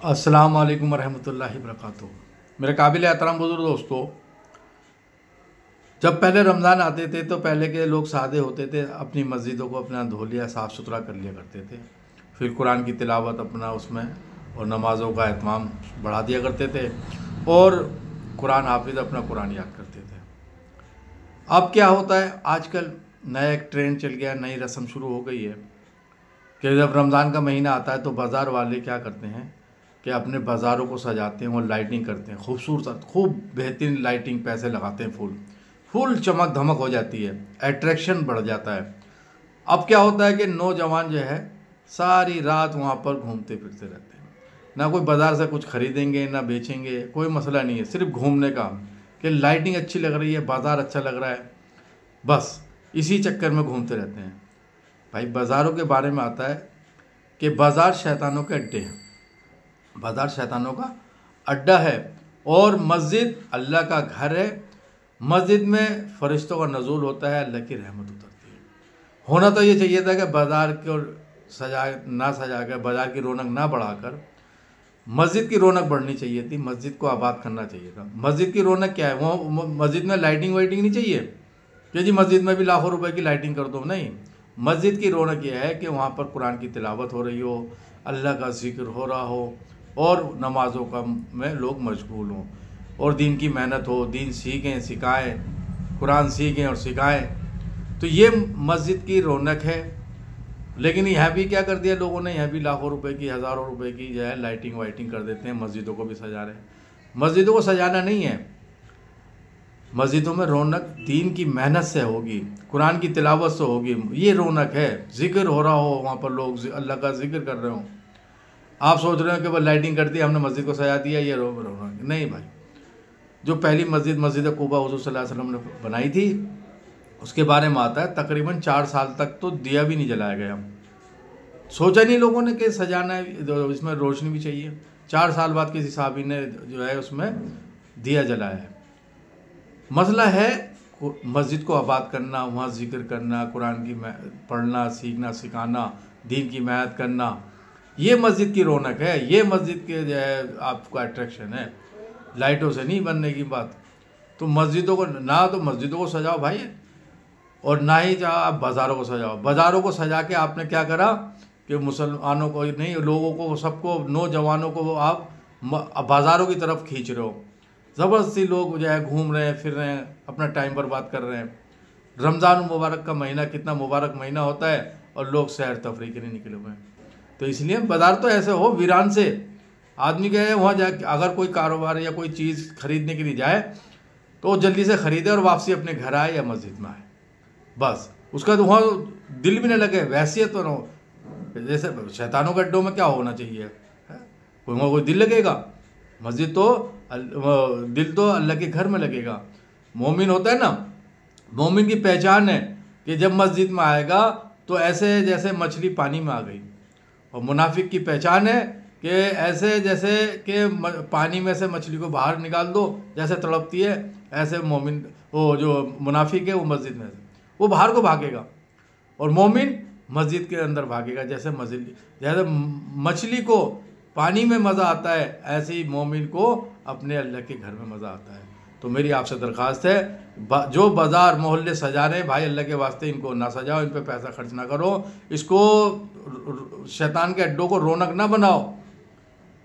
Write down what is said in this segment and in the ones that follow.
अस्सलाम वालेकुम रहमतुल्लाहि वबरकातुहू। मेरे काबिल एहतराम बुजुर्ग दोस्तों, जब पहले रमज़ान आते थे तो पहले के लोग सादे होते थे, अपनी मस्जिदों को अपना धो लिया, साफ़ सुथरा कर लिया करते थे। फिर कुरान की तिलावत अपना उसमें और नमाज़ों का एहतमाम बढ़ा दिया करते थे और कुरान हाफिज़ अपना कुरान याद करते थे। अब क्या होता है, आजकल नया एक ट्रेंड चल गया, नई रस्म शुरू हो गई है कि जब रमज़ान का महीना आता है तो बाज़ार वाले क्या करते हैं कि अपने बाज़ारों को सजाते हैं और लाइटिंग करते हैं, खूबसूरत खूब बेहतरीन लाइटिंग, पैसे लगाते हैं, फुल चमक धमक हो जाती है, अट्रैक्शन बढ़ जाता है। अब क्या होता है कि नौजवान जो है सारी रात वहाँ पर घूमते फिरते रहते हैं, ना कोई बाज़ार से कुछ खरीदेंगे ना बेचेंगे, कोई मसला नहीं है, सिर्फ घूमने का कि लाइटिंग अच्छी लग रही है, बाज़ार अच्छा लग रहा है, बस इसी चक्कर में घूमते रहते हैं। भाई बाज़ारों के बारे में आता है कि बाज़ार शैतानों के अड्डे हैं, बाज़ार शैतानों का अड्डा है और मस्जिद अल्लाह का घर है। मस्जिद में फरिश्तों का नज़ूल होता है, अल्लाह की रहमत उतरती है। होना तो ये चाहिए था कि बाज़ार को सजा कर बाज़ार की रौनक ना बढ़ाकर मस्जिद की रौनक बढ़नी चाहिए थी, मस्जिद को आबाद करना चाहिए था। मस्जिद की रौनक क्या है, वो मस्जिद में लाइटिंग वाइटिंग नहीं चाहिए कि जी मस्जिद में भी लाखों रुपए की लाइटिंग कर दो, नहीं। मस्जिद की रौनक यह है कि वहाँ पर कुरान की तिलावत हो रही हो, अल्लाह का जिक्र हो रहा हो और नमाज़ों का में लोग मशगूल हों और दीन की मेहनत हो, दीन सीखें सिखाएं, कुरान सीखें और सिखाएं। तो ये मस्जिद की रौनक है। लेकिन यहाँ भी क्या कर दिया लोगों ने, यहाँ भी लाखों रुपए की, हज़ारों रुपए की जो है लाइटिंग वाइटिंग कर देते हैं, मस्जिदों को भी सजा रहे हैं। मस्जिदों को सजाना नहीं है, मस्जिदों में रौनक दीन की मेहनत से होगी, कुरान की तिलावत से होगी, ये रौनक है। जिक्र हो रहा हो, वहाँ पर लोग अल्लाह का जिक्र कर रहे हों। आप सोच रहे हो कि बस लाइटिंग कर दी, हमने मस्जिद को सजा दिया, ये रौनक नहीं भाई। जो पहली मस्जिद कुबा हुज़ूर सल्लल्लाहु अलैहि वसल्लम ने बनाई थी, उसके बारे में आता है तकरीबन 4 साल तक तो दिया भी नहीं जलाया गया। सोचा नहीं लोगों ने कि सजाना है, इसमें रोशनी भी चाहिए। 4 साल बाद किसी साहबी ने जो है उसमें दिया जलाया है। मसला है मस्जिद को आबाद करना, वहाँ जिक्र करना, कुरान की पढ़ना, सीखना, सिखाना, दीन की मेहनत करना, ये मस्जिद की रौनक है, ये मस्जिद के जो है आपका अट्रैक्शन है, लाइटों से नहीं बनने की बात। तो मस्जिदों को ना तो मस्जिदों को सजाओ भाई, और ना ही चाहो आप बाज़ारों को सजाओ। बाज़ारों को सजा के आपने क्या करा कि मुसलमानों को नहीं, लोगों को, सबको, नौजवानों को आप बाज़ारों की तरफ खींच रहे हो। ज़बरदस्ती लोग जो है घूम रहे हैं, फिर रहे हैं, अपना टाइम बर्बाद कर रहे हैं। रमज़ान मुबारक का महीना कितना मुबारक महीना होता है और लोग सैर तफरीह के लिए निकले हुए हैं। तो इसलिए बाज़ार तो ऐसे हो वीरान से, आदमी कहे वहाँ जाके अगर कोई कारोबार या कोई चीज़ खरीदने के लिए जाए तो वो जल्दी से खरीदे और वापसी अपने घर आए या मस्जिद में आए, बस। उसका तो वहाँ दिल भी न लगे, वैसियत तो न हो। जैसे शैतानों के अड्डों में क्या होना चाहिए, कोई दिल लगेगा। मस्जिद तो दिल तो अल्लाह के घर में लगेगा। मोमिन होता है ना, मोमिन की पहचान है कि जब मस्जिद में आएगा तो ऐसे जैसे मछली पानी में आ गई, और मुनाफिक की पहचान है कि ऐसे जैसे कि पानी में से मछली को बाहर निकाल दो, जैसे तड़पती है, ऐसे मोमिन, वो जो मुनाफिक है वो मस्जिद में वो बाहर को भागेगा और मोमिन मस्जिद के अंदर भागेगा। जैसे मछली को पानी में मज़ा आता है, ऐसे ही मोमिन को अपने अल्लाह के घर में मज़ा आता है। तो मेरी आपसे दरख्वास्त है, जो बाज़ार मोहल्ले सजा रहे हैं भाई, अल्लाह के वास्ते इनको ना सजाओ, इन पे पैसा खर्च ना करो, इसको शैतान के अड्डों को रौनक ना बनाओ।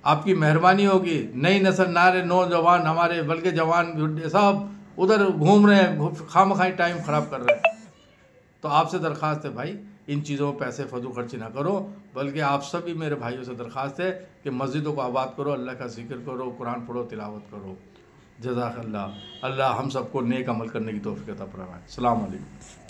आपकी मेहरबानी होगी। नई नस्ल नारे नौजवान हमारे, बल्कि जवान सब उधर घूम रहे हैं, खामखाई टाइम ख़राब कर रहे हैं। तो आपसे दरख्वास्त है भाई, इन चीज़ों में पैसे फजूल खर्ची ना करो, बल्कि आप सभी मेरे भाइयों से दरख्वास्त है कि मस्जिदों को आबाद करो, अल्लाह का जिक्र करो, कुरान पढ़ो, तिलावत करो। जज़ाकल्लाह। अल्लाह हम सबको नेक अमल करने की तौफीक अता फरमाए। अस्सलाम वालेकुम।